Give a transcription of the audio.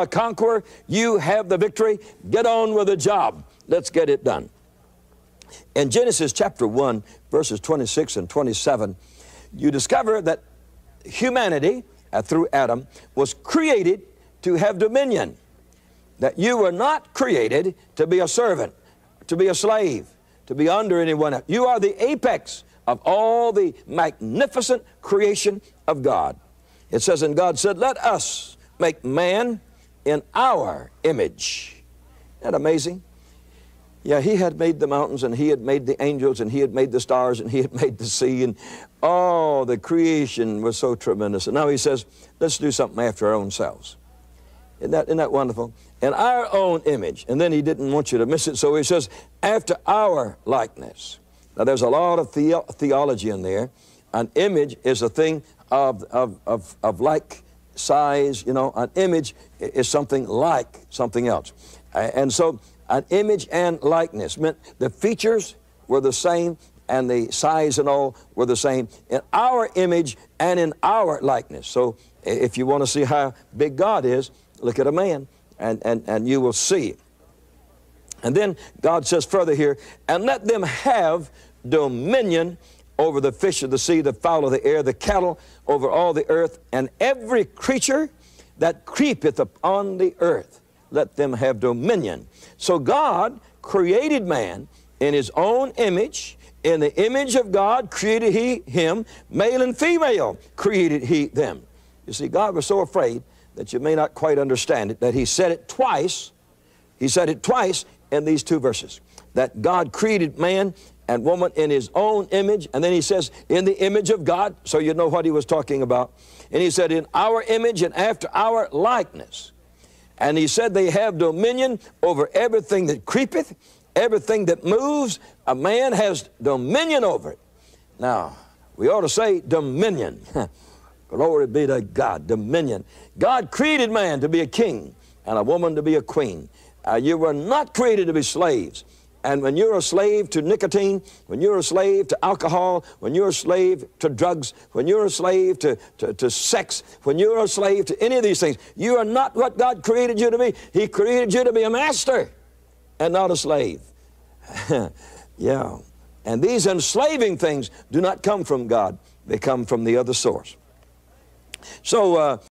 a conqueror. You have the victory. Get on with the job. Let's get it done. In Genesis chapter 1, verses 26 and 27, you discover that humanity, through Adam, was created to have dominion. That you were not created to be a servant, to be a slave, to be under anyone else. You are the apex of all the magnificent creation of God. It says, and God said, let us make man in our image. Isn't that amazing? Yeah, he had made the mountains, and he had made the angels, and he had made the stars, and he had made the sea, and oh, the creation was so tremendous. And now he says, let's do something after our own selves. Isn't that wonderful? In our own image. And then he didn't want you to miss it, so he says, after our likeness. Now, there's a lot of theology in there. An image is a thing of like size, you know. An image is something like something else. And so an image and likeness meant the features were the same and the size and all were the same in our image and in our likeness. So if you want to see how big God is, look at a man and you will see. And then God says further here, and let them have dominion over the fish of the sea, the fowl of the air, the cattle, over all the earth, and every creature that creepeth upon the earth. Let them have dominion. So God created man in his own image. In the image of God created he him. Male and female created he them. You see, God was so afraid that you may not quite understand it, that he said it twice. He said it twice in these two verses, that God created man and woman in his own image, and then he says, in the image of God, so you know what he was talking about. And he said, in our image and after our likeness. And he said they have dominion over everything that creepeth, everything that moves. A man has dominion over it. Now, we ought to say dominion. Glory be to God, dominion. God created man to be a king and a woman to be a queen. You were not created to be slaves. And when you're a slave to nicotine, when you're a slave to alcohol, when you're a slave to drugs, when you're a slave to sex, when you're a slave to any of these things, you are not what God created you to be. He created you to be a master and not a slave. Yeah. And these enslaving things do not come from God. They come from the other source. So,